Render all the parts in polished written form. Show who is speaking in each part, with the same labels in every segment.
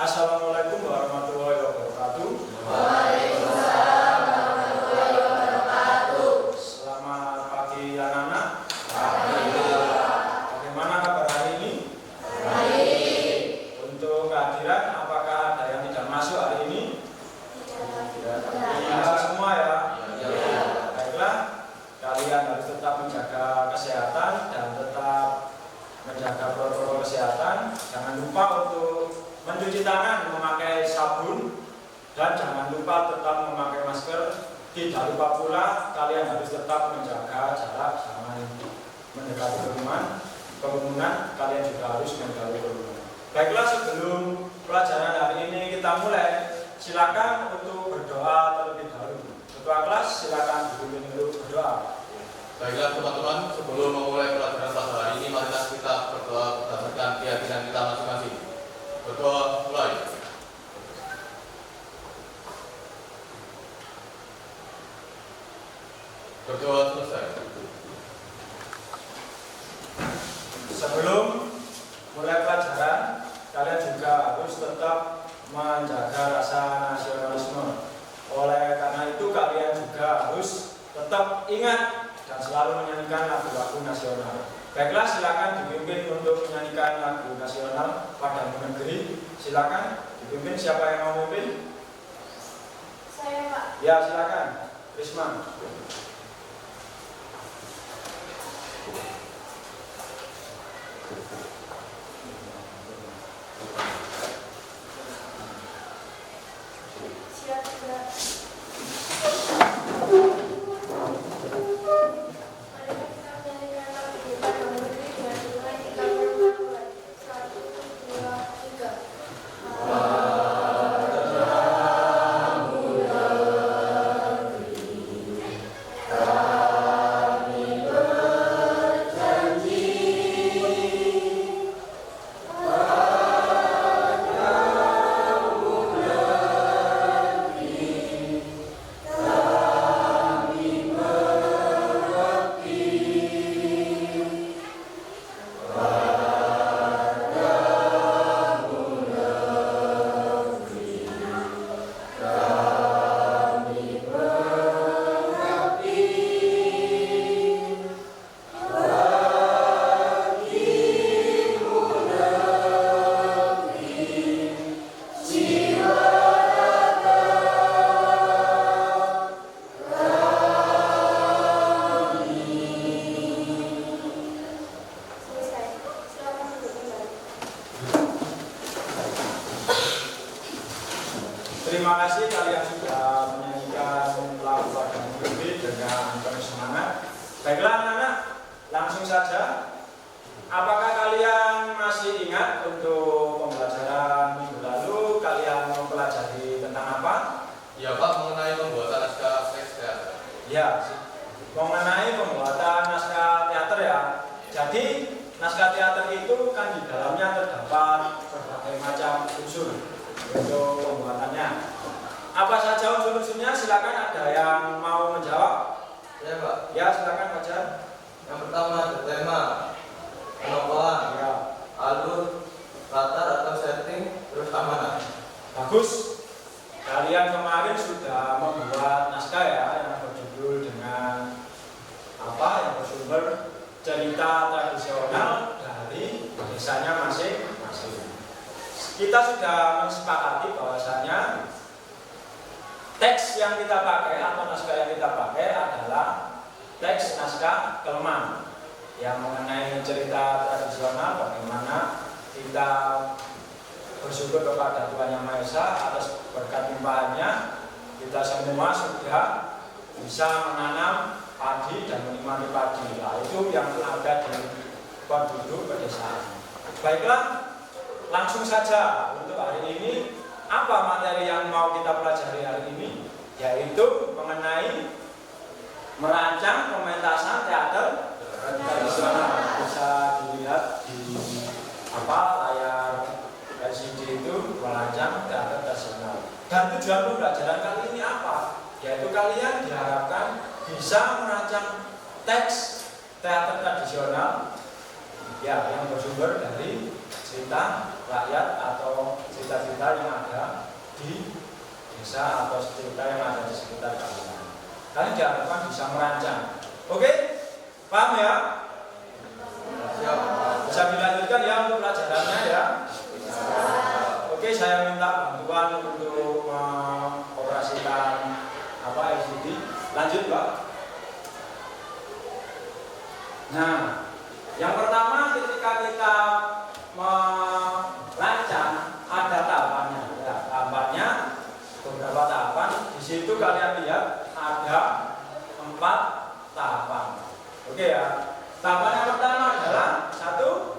Speaker 1: Assalamualaikum warahmatullahi wabarakatuh.
Speaker 2: Waalaikumsalam warahmatullahi wabarakatuh.
Speaker 1: Selamat pagi anak-anak.
Speaker 2: Pagi.
Speaker 1: Bagaimana kabar hari ini?
Speaker 2: Baik.
Speaker 1: Untuk kehadiran, apakah ada yang tidak masuk hari ini? Masuk semua ya? Baiklah, kalian harus tetap menjaga kesehatan dan tetap menjaga protokol kesehatan. Jangan lupa untuk mencuci tangan memakai sabun dan jangan lupa tetap memakai masker. Tidak lupa pula kalian harus tetap menjaga jarak, jangan mendekati kerumunan. Kalian juga harus menjauhi kerumunan. Baiklah, sebelum pelajaran hari ini kita mulai, silakan untuk berdoa terlebih dahulu. Ketua kelas silakan dipimpin untuk berdoa.
Speaker 3: Baiklah teman-teman, sebelum memulai pelajaran pada hari ini, marilah kita berdoa berdasarkan keyakinan kita masing-masing. Berdoa mulai. Berdoa selesai.
Speaker 1: Sebelum mulai pelajaran, kalian juga harus tetap menjaga rasa nasionalisme. Oleh karena itu kalian juga harus tetap ingat dan selalu menyanyikan lagu-lagu nasional. Baiklah, silakan dipimpin untuk menyanyikan lagu nasional Padamu Negeri. Silakan dipimpin, siapa yang mau memimpin?
Speaker 2: Saya, Pak.
Speaker 1: Ya, silakan. Risma.
Speaker 2: Siap, Pak. Mari kita menyanyikan lagu Padamu Negeri dengan dimulai 3 bulan. 1, 2, 3. Selesai. Silakan duduk kembali.
Speaker 1: Terima kasih kalian sudah menyanyikan lagu Padamu Negeri dengan penuh semangat. Baiklah anak-anak, langsung saja. Apakah kalian masih ingat untuk pembelajaran minggu lalu kalian mempelajari tentang apa?
Speaker 3: Ya Pak, mengenai pembuatan naskah teks teater.
Speaker 1: Ya, mengenai pembuatan naskah teater ya. Jadi naskah teater itu kan di dalamnya terdapat berbagai macam unsur untuk pembuatannya. Apa saja unsur-unsurnya? Silakan, ada yang mau menjawab?
Speaker 3: Ya Pak,
Speaker 1: Ya, silakan baca.
Speaker 3: yang pertama ada tema, penokohan,
Speaker 1: Ya,
Speaker 3: alur, latar atau setting, terus amanah.
Speaker 1: bagus. Kalian kemarin sudah membuat naskah ya yang berjudul dengan apa? Yang bersumber cerita tradisional dari desanya masing-masing. Kita sudah mensepakati bahwasanya teks yang kita pakai atau naskah yang kita pakai adalah teks naskah Kelman yang mengenai cerita tradisional, bagaimana kita bersyukur kepada Tuhan Yang Maha Esa atas berkat limpahannya. Kita semua sudah bisa menanam padi dan menikmati padi. Nah, itu yang ada di penduduk pedesaan. Baiklah, langsung saja untuk hari ini. Apa materi yang mau kita pelajari hari ini? Yaitu mengenai merancang pementasan teater tradisional. Bisa dilihat di layar LCD itu merancang teater tradisional. Dan tujuan pembelajaran kali ini apa? Yaitu kalian diharapkan bisa merancang teks teater tradisional ya, yang bersumber dari cerita rakyat atau cerita-cerita yang ada di desa atau cerita yang ada di sekitar kalian. Kalian diharapkan bisa merancang. Oke? Paham ya? Bisa dilanjutkan ya untuk pelajarannya ya? Oke, saya minta bantuan untuk mengoperasikan LCD. Lanjut, Pak. Nah, yang pertama ketika kita merancang ada tahapannya. Ya, tahapannya beberapa tahapan. Di situ kalian lihat ada 4 tahapan. Oke ya. Tahapan yang pertama adalah 1,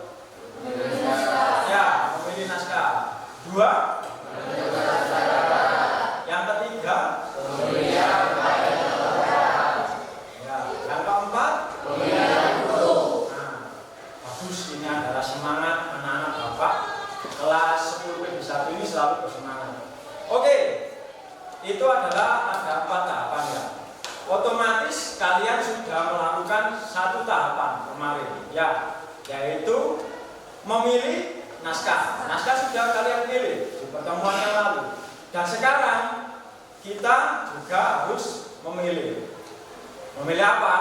Speaker 1: ya, memilih naskah. 2, yang ketiga, ya, yang keempat, nah, bagus, ini adalah semangat anak-anak Bapak kelas 10 PB1 ini selalu bersemangat. Oke, itu adalah ada 4 tahapan ya. Otomatis kalian sudah melakukan 1 tahapan kemarin ya, yaitu memilih naskah. Naskah sudah kalian pilih di pertemuan yang lalu. Dan sekarang kita juga harus memilih. Memilih apa?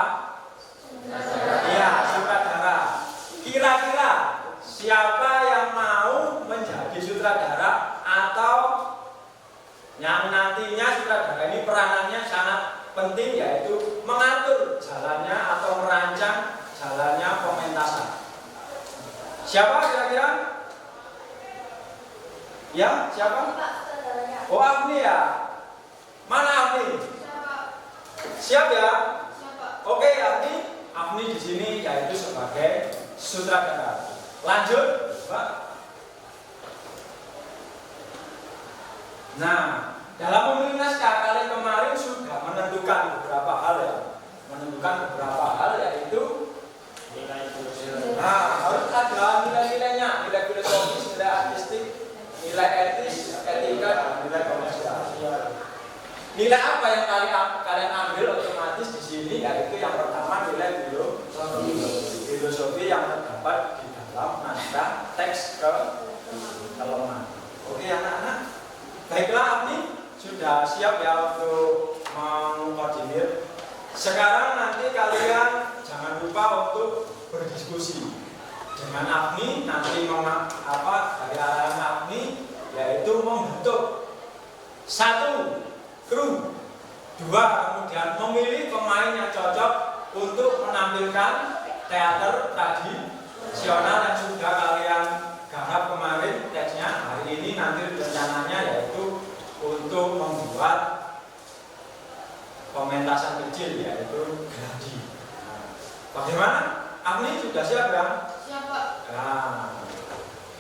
Speaker 1: Iya, sutradara. Kira-kira siapa yang mau menjadi sutradara atau yang nantinya sutradara ini peranannya sangat penting, yaitu mengatur jalannya atau merancang jalannya pementasan. Siapa kira-kira? Ya, siapa? Oh, Afni ya. Mana Afni? Siap ya? Oke, Afni di sini yaitu sebagai sutradara. Lanjut, Pak. Nah, dalam memilih naskah kalian kemarin sudah menentukan beberapa hal ya. Menentukan beberapa hal yaitu harus ada nilai-nilainya, nilai filosofis, nilai artistik, nilai etis, etika, dan nilai komersial. Nilai apa yang kalian ambil otomatis di sini, yaitu yang pertama nilai filosofi yang terdapat di dalam naskah teks keleman. Oke anak-anak, baiklah Afni sudah siap ya untuk mengkoordinir. Sekarang nanti kalian jangan lupa untuk berdiskusi dengan Afni, nanti dari arahan Afni yaitu membentuk 1 kru, 2 kemudian memilih pemain yang cocok untuk menampilkan teater tradisional yang sudah kalian garap kemarin teksnya. Hari ini nanti rencananya yaitu untuk membuat pementasan kecil yaitu gladi. Bagaimana? Afni sudah siap ya?
Speaker 2: Siap, Pak.
Speaker 1: Nah,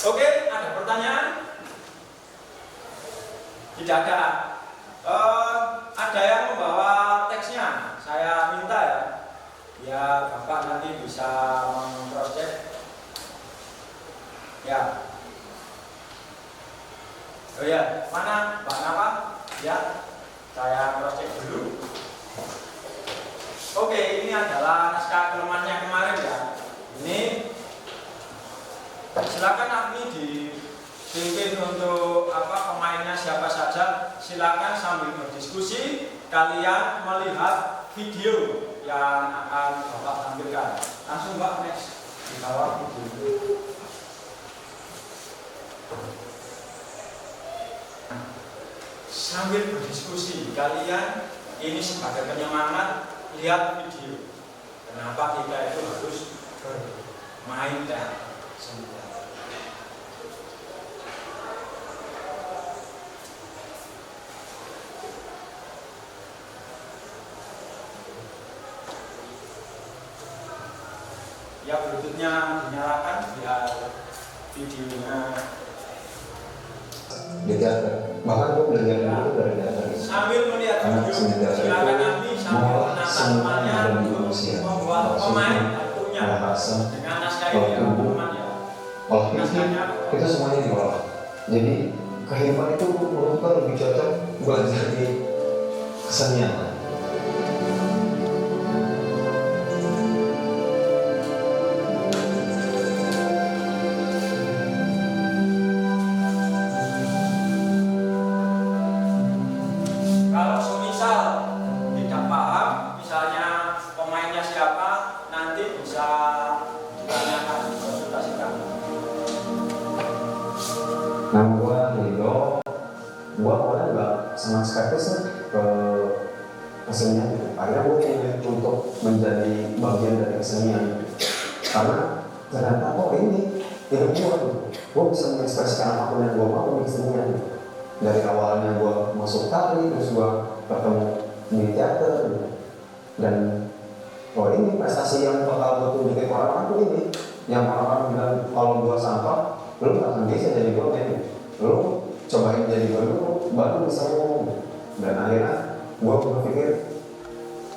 Speaker 1: oke, ada pertanyaan? Tidak ada. Ada yang membawa teksnya? Saya minta ya. Ya, Bapak nanti bisa meng-cross check. Ya. Oh ya, mana Mbak Napa? Ya, saya cross check dulu. Oke, ini adalah naskah kelemahannya kemarin ya. Ini silakan Afni dipimpin untuk pemainnya siapa saja. Silakan sambil berdiskusi kalian melihat video yang akan Bapak tampilkan. Langsung Mbak next di bawah video. Sambil berdiskusi kalian ini sebagai penyemangat. Lihat video. Kenapa kita itu harus bermain teater sebentar. Ya, bluetoothnya dinyalakan biar videonya.
Speaker 4: Di teater. Bahkan gue belajar dulu dari teater.
Speaker 1: Sambil melihat video, silakan nanti sambil menata temannya membuat pemain tentunya dengan naskah ini ya teman-teman ya.
Speaker 4: Kalau itu semuanya diolah. Jadi kehidupan itu menurutku lebih cocok mempelajari kesenian.
Speaker 1: Kalau semisal tidak paham, misalnya pemainnya siapa, nanti bisa ditanyakan, konsultasikan.
Speaker 5: Nama gue Rido, gue awalnya juga sangat skeptis nih ke kesenian. Akhirnya gue ingin untuk menjadi bagian dari kesenian, karena ternyata ini hidup gue bisa mengekspresikan apapun yang gue mau di kesenian. Dari awalnya gue masuk tari, terus gue bertemu di teater, dan ini prestasi yang bakal gue tunjukin orang-orang tuh ini, yang orang-orang bilang kalau gue sampah, lu gak akan bisa jadi gue nih, lu cobain jadi gue dulu, baru bisa ngomong. Dan akhirnya gue berpikir,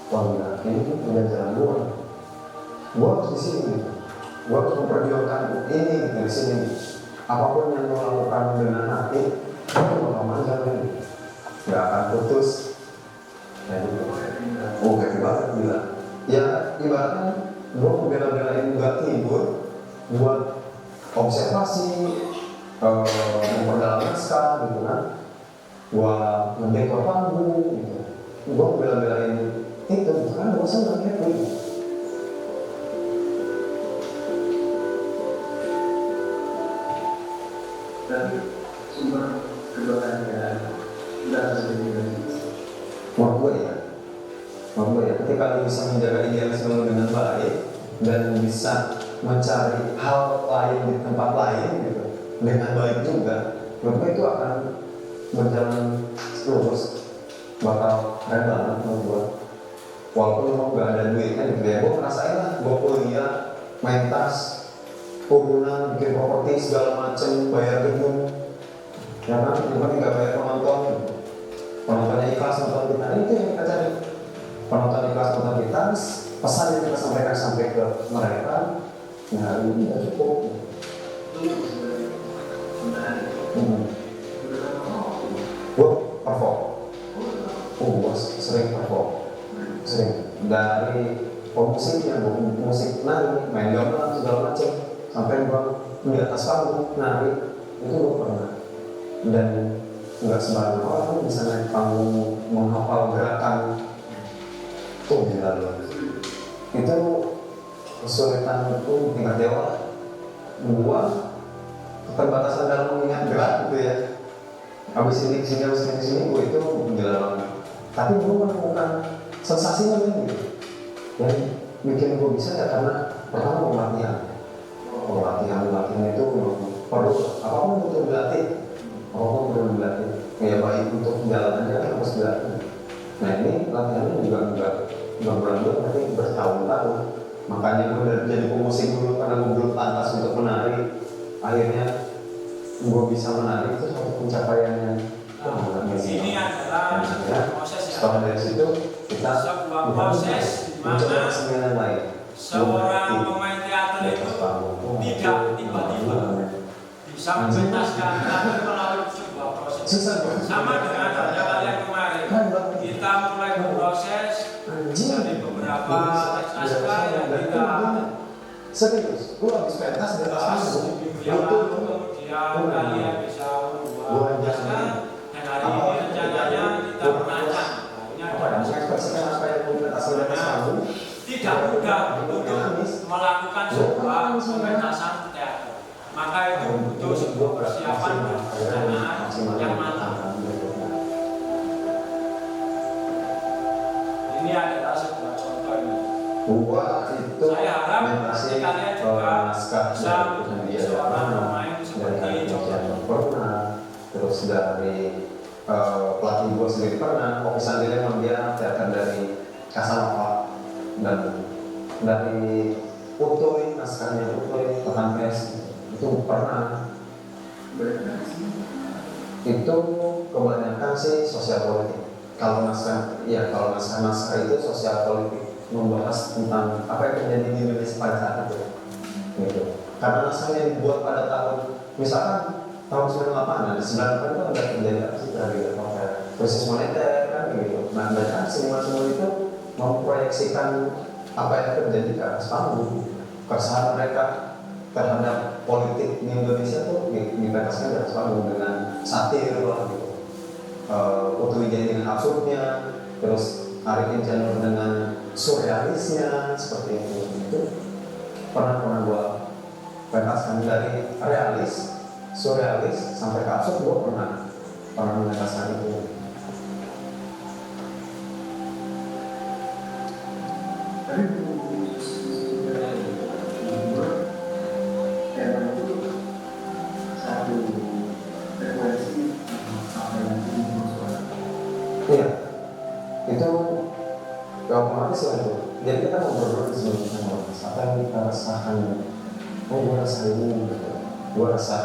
Speaker 5: wah gila, ini udah jalan gue harus di sini, gue harus memperjuangkan ini di sini. Apapun yang lo lakukan dengan hati, gue bakal manjang, gak akan putus. Oh happy banget gila. Ya ibaratnya gue bela-belain gak tidur buat observasi, memperdalam naskah gitu kan, gue ngedekor panggung gitu, gue bela-belain itu karena gue senang happy.
Speaker 4: Dan sumber kebahagiaan dan sebagainya.
Speaker 5: Menurut gue ya, ketika lo bisa menjaga idealisme lo dengan baik dan bisa mencari hal lain di tempat lain gitu dengan baik juga, menurut gue itu akan berjalan lurus, bakal keren banget menurut gue. Walaupun memang gak ada duitnya gitu ya, gue ngerasain lah, gue kuliah, main tas, urunan, bikin properti segala macem, bayar gedung, ya kan, cuma gak bayar penontonnya ikhlas nonton kita, itu yang kita cari. Penonton ikhlas nonton kita, pesan yang kita sampaikan sampai ke mereka, nah ini udah cukup. Gue perform, gue sering perform, dari musiknya, musik nari, main gamelan segala macam, sampai gue di atas panggung nari, itu gue pernah. Dan nggak sembarang orang bisa naik panggung menghafal gerakan tuh gila loh. Itu kesulitan itu tingkat dewa. Gua keterbatasan dalam mengingat gerak gitu ya. Habis ini kesini, habis ini kesini, gua itu gila banget. Tapi gua menemukan sensasinya gitu. Yang bikin gua bisa ya karena pertama latihan itu perlu apapun butuh dilatih. Oh, perlu dilatih. Ya baik untuk jalan aja harus dilatih. Nah ini latihannya juga enggak bulan-bulan, tapi bertahun-tahun. Makanya gue udah jadi pemusik dulu karena gue belum pantas untuk menari. Akhirnya gue bisa menari, itu suatu pencapaian yang
Speaker 1: ini adalah sebuah proses ya.
Speaker 5: Setelah dari situ kita
Speaker 1: sebuah proses di mana
Speaker 5: kesenian lain.
Speaker 1: seorang pemain teater itu tidak tiba-tiba bisa mengentaskan, tapi melalui sebuah proses. Sama dengan halnya kalian kemarin, kita mulai berproses dari beberapa teks naskah yang kita
Speaker 5: serius, gue habis pentas di atas panggung.
Speaker 1: kemudian kalian bisa membuat naskah, dan hari ini rencananya kita merancang. Ini adalah tidak mudah untuk melakukan sebuah pementasan teater. Maka itu butuh sebuah persiapan dan perencanaan yang matang. Ini adalah sebuah contoh ini. Saya harap nanti kalian juga bisa menjadi seorang pemain seperti contoh.
Speaker 5: Pernah, terus dari pelatih gue sendiri pernah, Oki Sandile memang dia teater dari Casanova, dan dari Utoy, naskahnya Utoy, Pekankes, itu pernah. Itu kebanyakan sih sosial politik. Kalau naskah itu sosial politik, membahas tentang apa yang terjadi di Indonesia pada saat itu. Gitu. Karena naskahnya dibuat pada tahun, misalkan tahun 98, di 98 itu ada terjadi apa sih dari krisis moneter kan gitu. Nah mereka seniman-seniman itu memproyeksikan apa yang terjadi ke atas panggung. Keresahan mereka terhadap politik di Indonesia tuh dipentaskan di atas panggung dengan satir lah gitu. Putu Wijaya dengan absurdnya, terus Arifin Janur dengan surrealisnya seperti itu pernah gua pentaskan dari realis, surrealis sampai ke absurd. Gua pernah mengentaskan itu.
Speaker 4: Tapi sebenarnya membuat tema itu satu frekuensi apa yang dimaksudkan.
Speaker 5: Iya, itu otomatis lah itu. Jadi kita ngobrol sebenarnya apa yang kita rasakan. Oh, gue rasa ini gitu. Gue rasa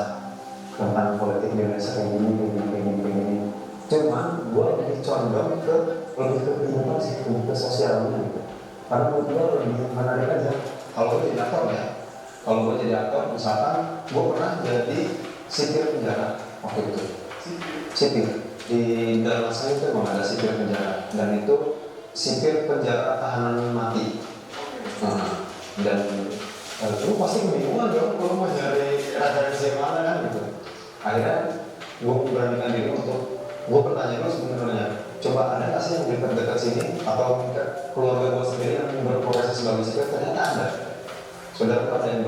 Speaker 5: tentang politik Indonesia kayak gini. Cuman gue lebih condong ke lebih ke kehidupan sih, lebih ke sosialnya gitu. Karena menurut gue lebih menarik aja. Kalau gue jadi aktor ya, kalau gue jadi aktor misalkan gue pernah jadi sipir penjara waktu itu. Sipir di dalam saya itu memang ada sipir penjara dan itu sipir penjara tahanan mati. Nah, dan lu pasti kebingungan dong kalau mau nyari referensi mana kan gitu. Akhirnya gue memberanikan diri untuk gue bertanya dulu sebenarnya, coba ada nggak sih yang dekat-dekat sini atau keluarga gue sendiri yang berprofesi sebagai sipir? Ternyata ada. Saudara ada yang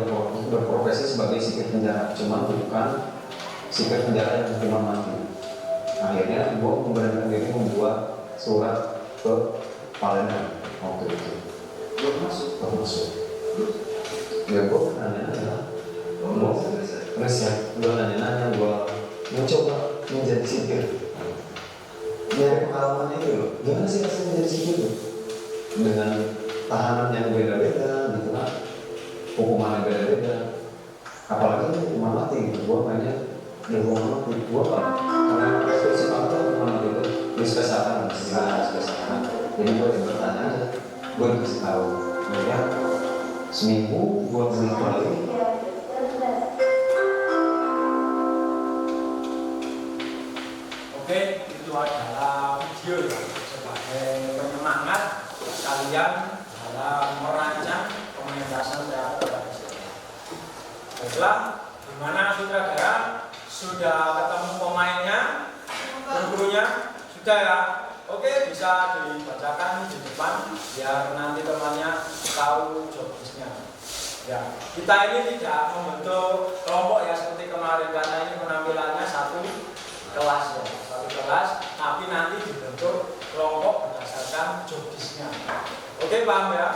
Speaker 5: berprofesi sebagai sipir penjara, cuma bukan sipir penjara yang hukuman mati. Akhirnya gue memberanikan diri membuat surat ke Palembang waktu itu. Belum masuk. Ya gue nanya-nanya, gue riset, gue nanya-nanya, gue mencoba menjadi sipir. Nyari pengalamannya itu loh, gimana sih rasanya menjadi sipir tuh? Dengan tahanan yang beda-beda gitu kan, hukumannya beda-beda. Apalagi hukuman mati gitu, gue pengen di hukuman mati. Gue karena ekspresi aku hukuman mati itu dispesakan, jadi gue bertanya aja, gue dikasih tahu, ya seminggu gue beli kembali.
Speaker 1: Oke, itu adalah video ya sebagai penyemangat kalian dalam merancang pementasan teater tradisional. Baiklah, gimana sutradara? Sudah ketemu pemainnya, gurunya? Sudah ya? Oke, bisa dibacakan di depan biar nanti temannya tahu jobdesknya. Ya, kita ini tidak membentuk kelompok ya seperti kemarin karena ini penampilannya satu kelas ya, satu kelas, tapi nanti dibentuk kelompok berdasarkan jobdesknya. Oke, paham ya?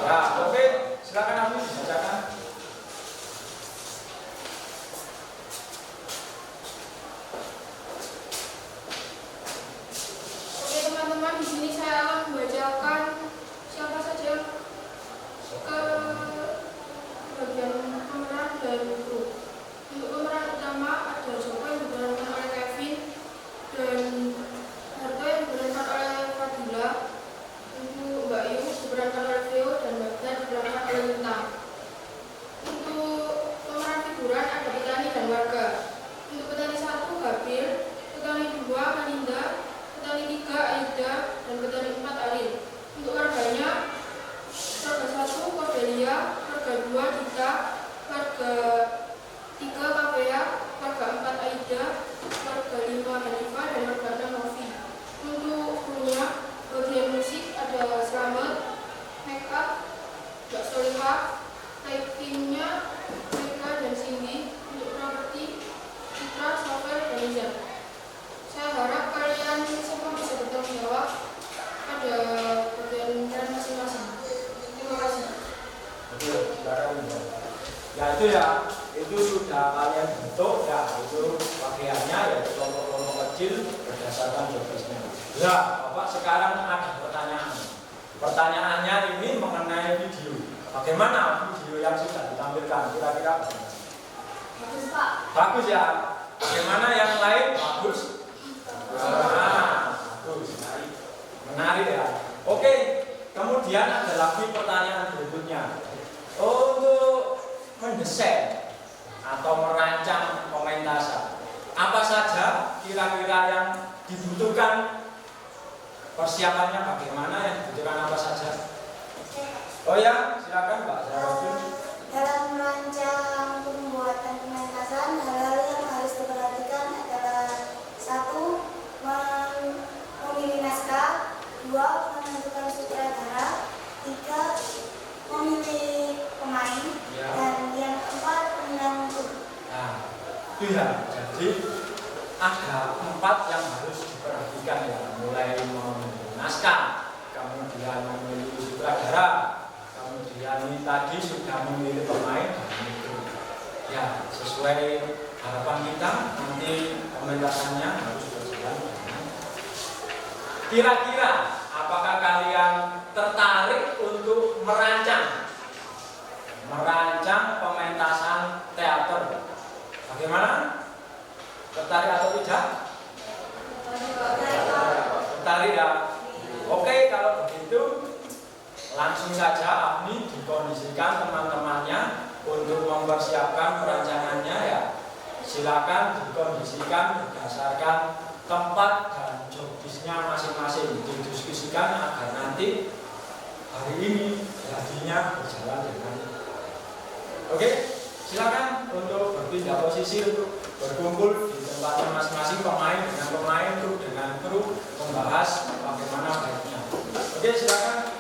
Speaker 1: Ya, oke, silakan Abi dibacakan.
Speaker 2: Teman-teman, di sini saya akan membacakan siapa saja ke bagian pemeran dan grup. Untuk pemeran utama ada Joko yang diperankan oleh Kevin dan Harto yang diperankan oleh Fadila. Untuk Mbak Yu diperankan oleh Theo dan Mbak Dan diperankan oleh Lintang. Untuk pemeran figuran ada petani dan warga. Untuk petani 1 Gabriel, petani 2 Maninda, petani 3 Aida, dan petani 4 Aril. Untuk warganya, warga 1 Cordelia, warga 2 Dita, warga 3 Kavea, warga 4 Aida, warga 5 Hanifa, dan warga 6 Novi. Untuk krunya, bagian musik ada Slamet, make up, Mbak Soliha, typingnya Mereka dan Cindy. Untuk properti, Citra, Sofer, dan Izan. Saya harap kalian semua bisa bertanggung jawab pada bagian peran masing-masing. Terima kasih.
Speaker 1: Oke, silakan. Ya itu ya, itu sudah kalian bentuk ya, itu bagiannya ya kelompok-kelompok kecil berdasarkan jobdesknya. Ya, Bapak sekarang ada pertanyaan. Pertanyaannya ini mengenai video. Bagaimana video yang sudah ditampilkan? Kira-kira bagaimana?
Speaker 2: Bagus, Pak.
Speaker 1: Bagus ya. Bagaimana yang lain? Bagus. Bagus. Menarik ya. Oke. Kemudian ada lagi pertanyaan berikutnya. Untuk mendesain atau merancang pementasan, apa saja kira-kira yang yang dibutuhkan persiapannya bagaimana, yang dibutuhkan apa saja? Oh ya, silakan Mbak Zarafin.
Speaker 6: Dalam merancang pembuatan pementasan, hal-hal yang harus diperhatikan adalah 1. Memilih naskah, 2. Menentukan sutradara, 3. Memilih pemain,
Speaker 1: Ya.
Speaker 6: dan yang 4. Menang kru.
Speaker 1: Nah, itu ya. Jadi ada 4 yang harus diperhatikan ya, mulai memilih naskah, kemudian memilih sutradara, kemudian ini tadi sudah memilih pemain dan itu ya sesuai harapan kita nanti pementasannya harus berjalan dengan. Kira-kira apakah kalian tertarik untuk merancang pementasan teater? Bagaimana? Tertarik atau tidak? Tertarik ya? Oke, kalau begitu langsung saja Afni dikondisikan teman-temannya untuk mempersiapkan perancangannya ya. Silakan dikondisikan berdasarkan tempat dan jobdesknya masing-masing, didiskusikan agar nanti hari ini jadinya berjalan dengan. Oke, silakan untuk berpindah posisi untuk berkumpul di tempatnya masing-masing, pemain dengan pemain, kru dengan kru, membahas bagaimana baiknya. Oke, silakan.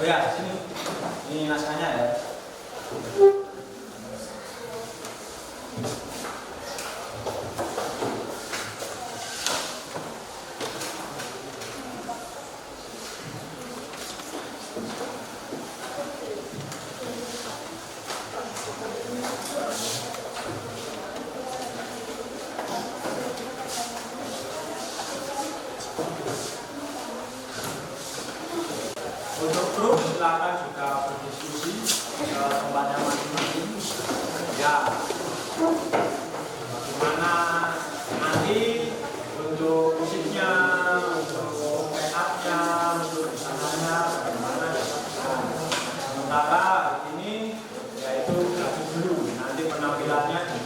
Speaker 1: Oh ya, sini. Ini naskahnya ya. Untuk kru silakan juga berdiskusi ke tempatnya masing-masing. Ya, bagaimana nanti untuk musiknya, untuk make up-nya, untuk busananya, bagaimana ya. Sementara ini yaitu gratis dulu, nanti penampilannya di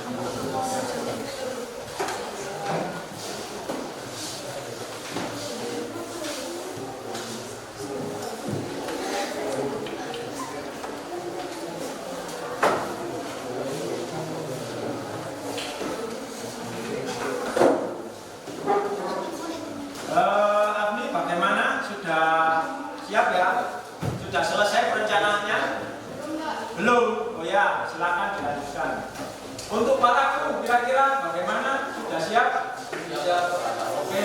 Speaker 1: Afni, bagaimana? Sudah siap ya? Sudah selesai perencanaannya? Belum? Oh ya, silakan dilanjutkan. Untuk para kru, kira-kira bagaimana? Sudah siap? Siap. Oke,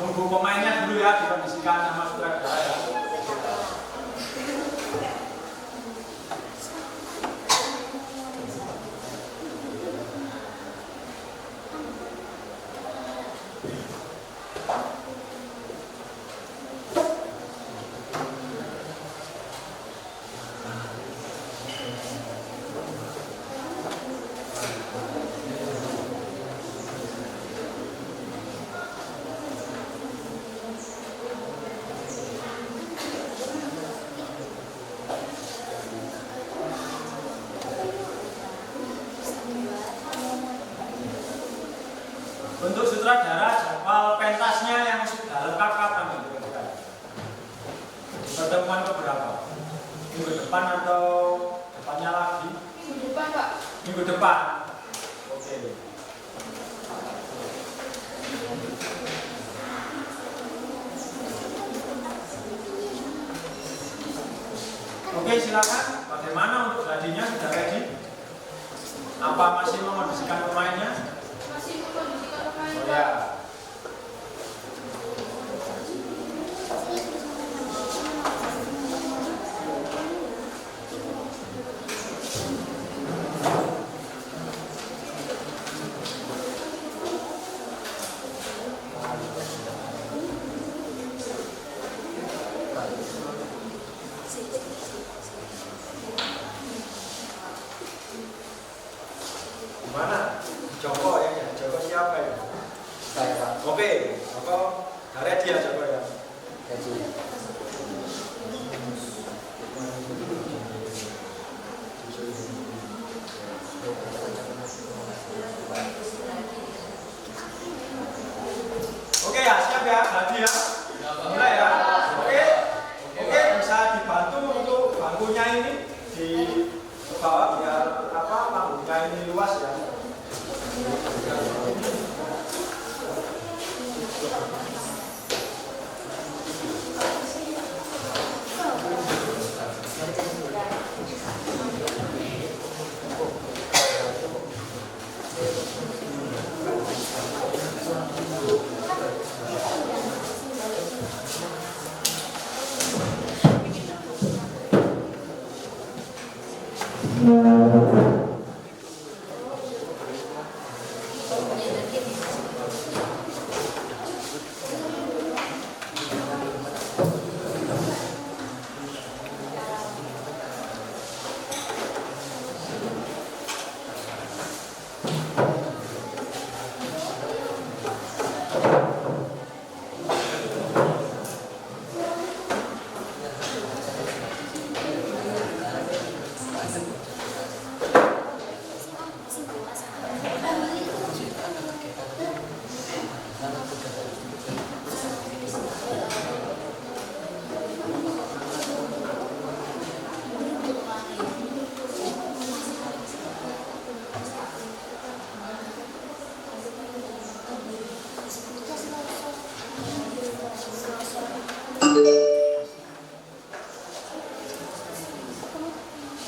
Speaker 1: nunggu pemainnya dulu ya, dikondisikan sama sutradara ya. Untuk sutradara, jadwal pentasnya yang sudah lengkap kapan kira-kira? Pertemuan keberapa? Minggu depan atau depannya lagi?
Speaker 2: Minggu depan, Pak.
Speaker 1: Minggu depan. Oke. Oke, silakan. Bagaimana untuk gladinya? Sudah ready? Apa masih mengondisikan pemainnya?
Speaker 2: Masih mengkondisikan pemain,
Speaker 1: Oh
Speaker 2: Pak.
Speaker 1: ya. Gimana? Joko ya? Joko siapa ya?
Speaker 7: Saya Pak.
Speaker 1: Oke, Joko. Ready ya Joko ya?
Speaker 7: Gaji.
Speaker 1: ya, hadiah. Mulai ya. Oke. Oke, bisa dibantu untuk bangkunya ini di bawah biar panggungnya ini luas ya.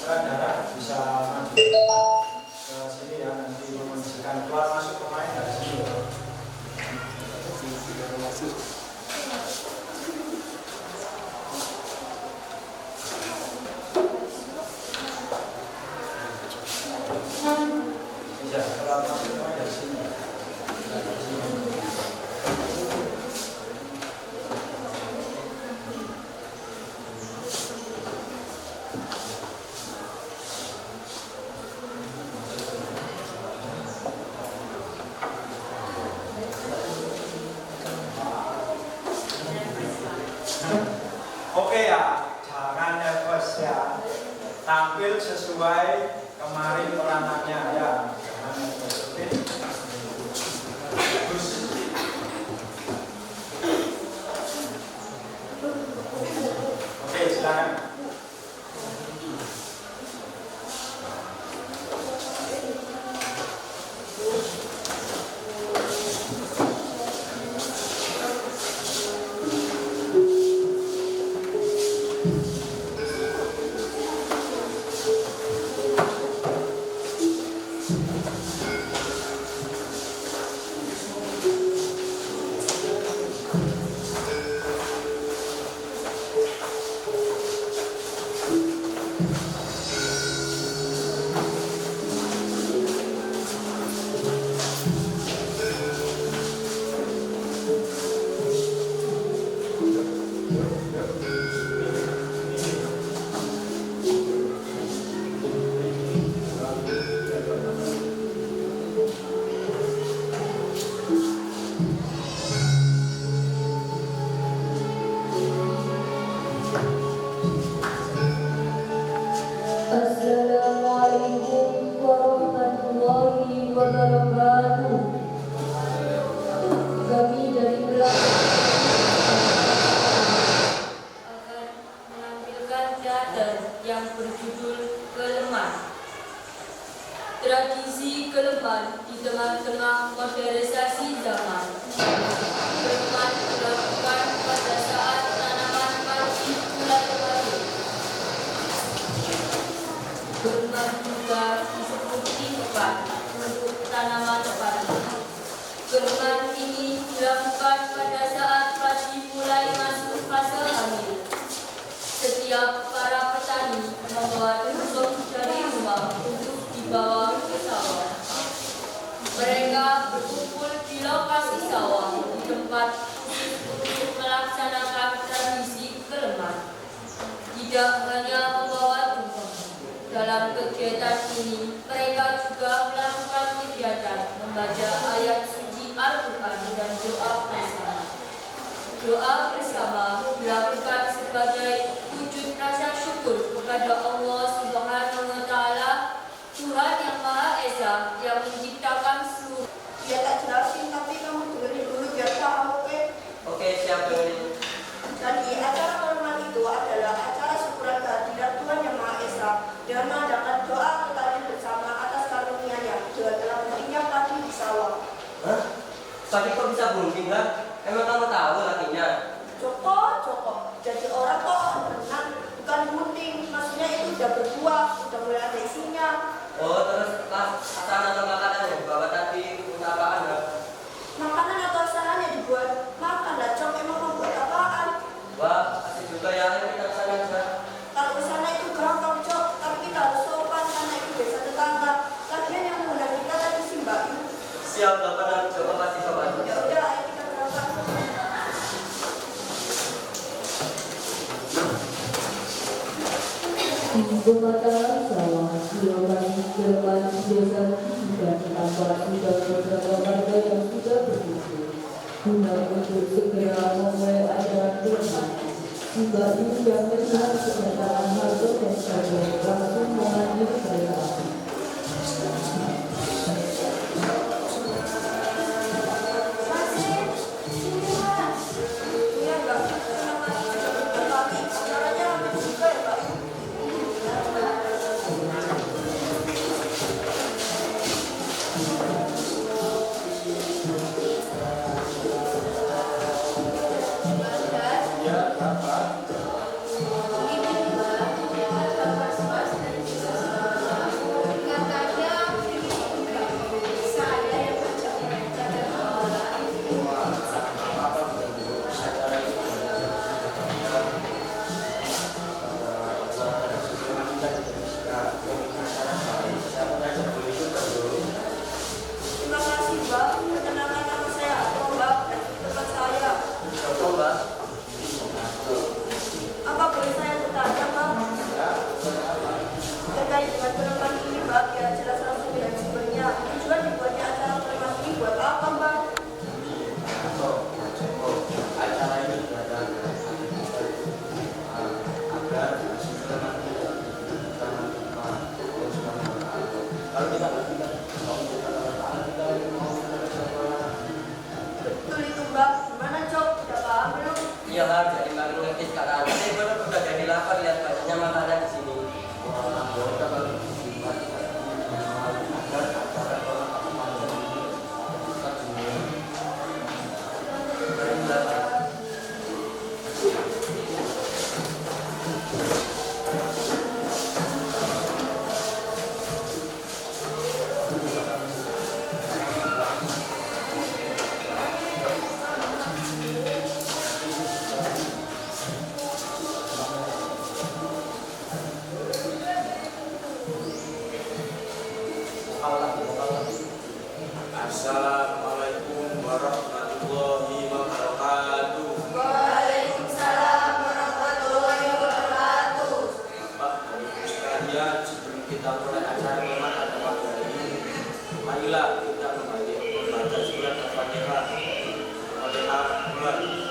Speaker 1: Saudara bisa maju ke sini ya, nanti membersihkan keluar masuk pemain dari sini ya. Bisa keluar masuk pemain dari sini. Oke ya, jangan nervous ya. Tampil sesuai kemarin peranannya ya. Jangan nervous. Oke. Bagus. Oke, silakan.
Speaker 7: Assalamualaikum warahmatullahi wabarakatuh. Kami dari akan menampilkan teater yang berjudul Keleman. Tradisi Keleman di tengah-tengah modernisasi zaman. Keleman dilakukan pada saat tanaman padi mulai tumbuh. Keleman juga disebut tingkat untuk tanaman padi. Keleman ini dilakukan pada saat padi mulai masuk fase hamil. Setiap para petani membawa tusuk dari rumah untuk dibawa ke sawah. Mereka berkumpul di lokasi sawah di tempat khusus untuk melaksanakan tradisi Keleman. Tidak hanya membawa tumpeng. Dalam kegiatan ini, mereka juga melakukan kegiatan membaca ayat suci Al-Quran dan doa bersama. Doa bersama dilakukan sebagai wujud rasa syukur kepada Allah Subhanahu wa Ta'ala, Tuhan yang Maha Esa yang menciptakan seluruh.
Speaker 6: Dia tak jelasin tapi kamu dengerin dulu biar tahu, oke?
Speaker 8: Oke,
Speaker 7: Di pemataran sawah, kilometer desa dan tambah sudah beberapa warga yang sudah berkumpul guna untuk segera memulai acara kelemahan. Hingga ini yang melihat kenyataan harga dan harga langsung mengambil kereta api.
Speaker 8: Assalamualaikum warahmatullahi wabarakatuh.
Speaker 6: Waalaikumsalam warahmatullahi wabarakatuh.
Speaker 8: Bapak dan Ibu sekalian, sebelum kita mulai acara kelemahan pada pagi hari ini, marilah kita kembali membaca surat Al-Fatihah. Al-Fatihah mulai.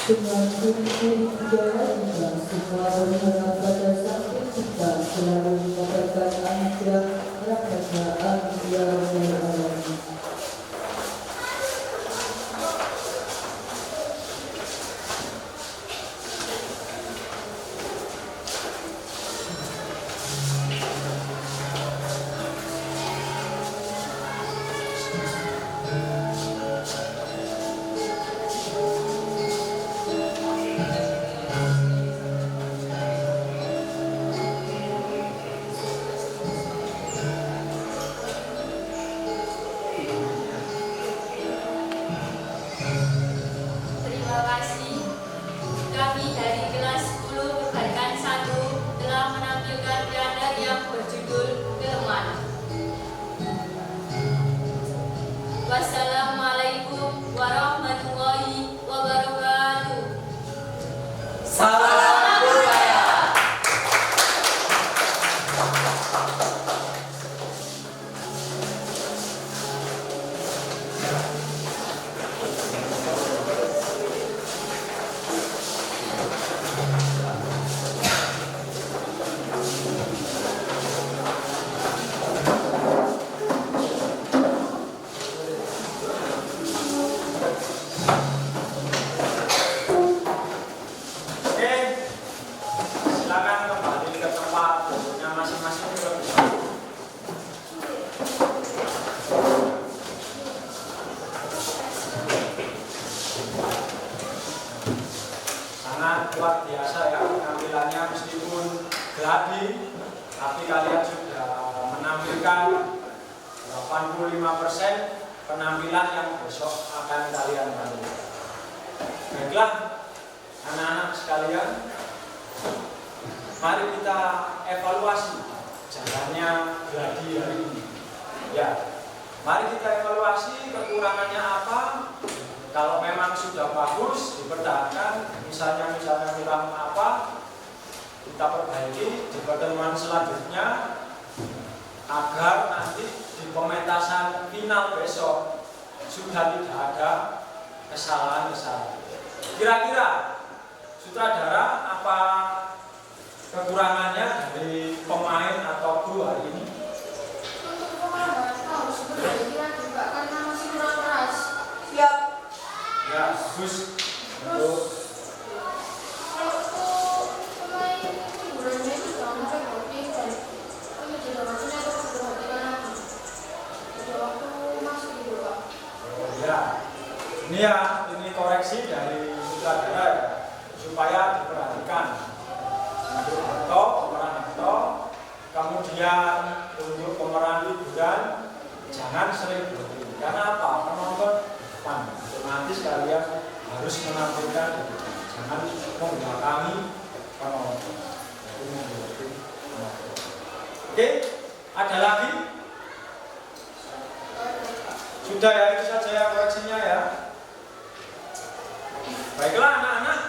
Speaker 7: Dengan kunci jalan dan semua berharap pada Sang Pencipta selalu memberikan anugerah rahmatnya amin ya rabbal alamin. terima kasih. Kami dari kelas 10 Kebaikan 1 telah menampilkan teater yang berjudul Kelemahan. Wassalamualaikum warahmatullahi wabarakatuh.
Speaker 6: Salam budaya.
Speaker 1: Oke, silakan kembali ke tempat duduknya masing-masing. Sangat luar biasa ya penampilannya, meskipun geladi, tapi kalian sudah menampilkan 85% penampilan yang besok akan kalian tampilkan. Baiklah, anak-anak sekalian, mari kita evaluasi jalannya geladi hari ini. Ya, mari kita evaluasi kekurangannya apa. Kalau memang sudah bagus, dipertahankan. Misalnya kurang apa, kita perbaiki di pertemuan selanjutnya, agar nanti di pementasan final besok sudah tidak ada kesalahan-kesalahan. Kira-kira sutradara apa kekurangannya dari pemain atau kru hari ini?
Speaker 2: Untuk pemain harus berhenti juga karena masih kurang keras.
Speaker 6: Siap.
Speaker 1: Ya, bagus. Untuk
Speaker 2: Kalau untuk pemain hiburannya itu jangan sampai berhenti dan kami juga maksudnya harus berhentikan lagi. Ada waktu masih di bawah.
Speaker 1: oh, ya, ini koreksi dari sutradara ya, supaya diperhatikan. Untuk pemeran aktor, kemudian untuk pemeran hiburan jangan sering berhenti. Karena apa? Penonton depan, otomatis kalian harus menampilkan, jangan membelakangi penonton. Oke, ada lagi? Sudah ya, itu saja ya koreksinya ya. Baiklah anak-anak,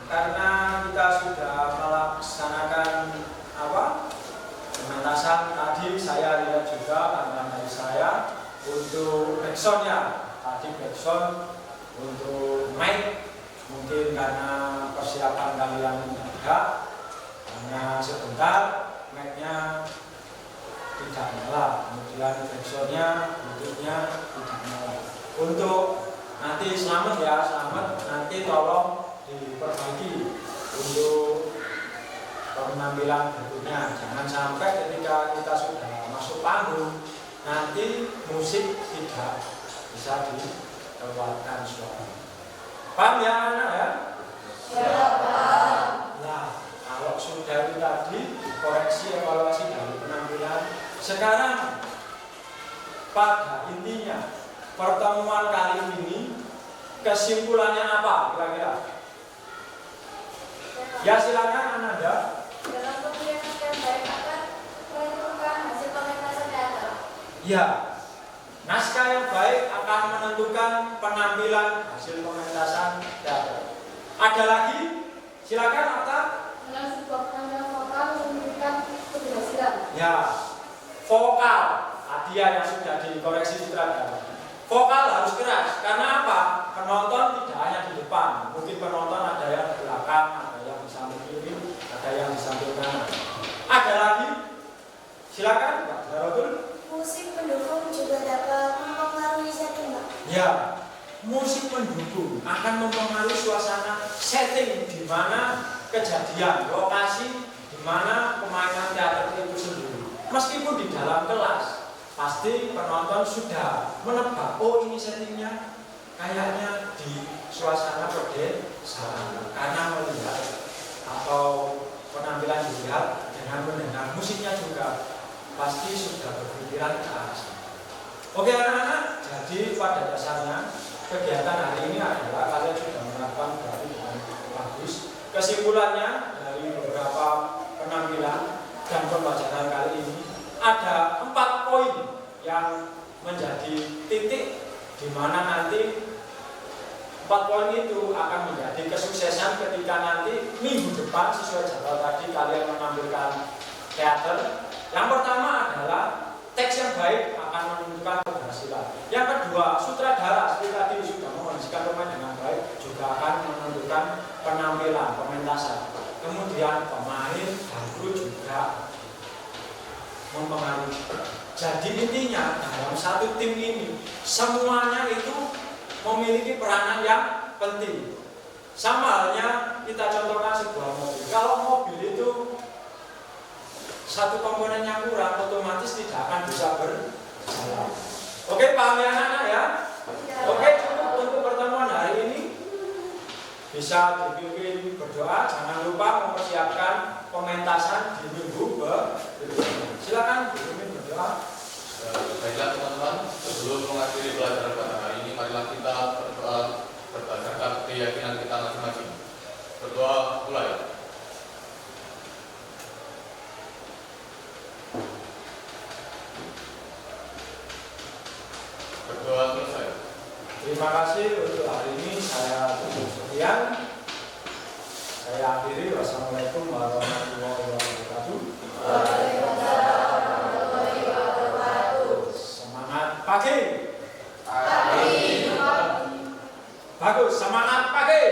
Speaker 1: karena kita sudah melaksanakan pementasan tadi, saya lihat juga tangan dari saya untuk backsoundnya. Tadi backsound untuk mic, mungkin karena persiapan kalian tidak, hanya sebentar mic-nya tidak nyala, kemudian backsoundnya bentuknya tidak nyala. Untuk nanti selamat ya, selamat, nanti tolong diperbaiki untuk penampilan berikutnya. Jangan sampai ketika kita sudah masuk panggung nanti musik tidak bisa dikeluarkan suara. Paham ya anak ya?
Speaker 6: Siap, Pak.
Speaker 1: Nah, kalau sudah itu tadi koreksi evaluasi dari penampilan, sekarang pada intinya pertemuan kali ini kesimpulannya apa kira-kira? Ya silakan Ananda.
Speaker 6: Dalam pemilihan yang baik akan menentukan hasil pementasan teater.
Speaker 1: Ya, naskah yang baik akan menentukan penampilan hasil pementasan teater. Ada lagi? Silakan Okta.
Speaker 2: Dalam sebuah penampilan vokal menunjukkan keberhasilan.
Speaker 1: Ya, vokal. Tadi yang sudah dikoreksi sutradara. Vokal harus keras. Karena apa? Penonton tidak hanya di depan. Mungkin penonton ada yang di belakang, ada yang di samping kiri, ada yang di samping kanan. Ada lagi? Silakan, Pak Darotul.
Speaker 6: Musik pendukung juga dapat mempengaruhi setting, Pak.
Speaker 1: Ya, musik pendukung akan mempengaruhi suasana setting di mana kejadian, lokasi di mana permainan teater itu sendiri. Meskipun di dalam kelas, pasti penonton sudah menebak, oh ini settingnya kayaknya di suasana pedesaan, karena melihat atau penampilan dilihat dengan mendengar musiknya juga pasti sudah berpikiran ke arah sana. Oke anak-anak, jadi pada dasarnya kegiatan hari ini adalah kalian sudah melakukan kesimpulannya dari beberapa penampilan dan pembelajaran kali ini ada 4 poin yang menjadi titik di mana nanti 4 poin itu akan menjadi kesuksesan ketika nanti minggu depan sesuai jadwal tadi kalian menampilkan teater. Yang pertama adalah teks yang baik akan menentukan keberhasilan. Yang kedua, sutradara seperti tadi sudah mengondisikan pemain dengan baik juga akan menentukan penampilan, pementasan. Kemudian pemain baru juga mempengaruhi. Jadi intinya dalam satu tim ini semuanya itu memiliki peranan yang penting. Sama halnya kita contohkan sebuah mobil. Kalau mobil itu satu komponen yang kurang, otomatis tidak akan bisa berjalan. Oke, paham ya anak-anak ya? Oke, cukup untuk pertemuan hari ini. Bisa dipimpin berdoa, jangan lupa mempersiapkan pementasan di minggu berikutnya. Silakan dipimpin berdoa.
Speaker 3: Baiklah teman-teman, sebelum mengakhiri pelajaran pada hari ini, marilah kita berdoa berdasarkan keyakinan kita masing-masing. Berdoa mulai. Berdoa selesai.
Speaker 1: Terima kasih untuk hari ini. Saya tutup sekian. Saya akhiri. Wassalamualaikum warahmatullahi wabarakatuh. Semangat pagi. Bagus, semangat pagi.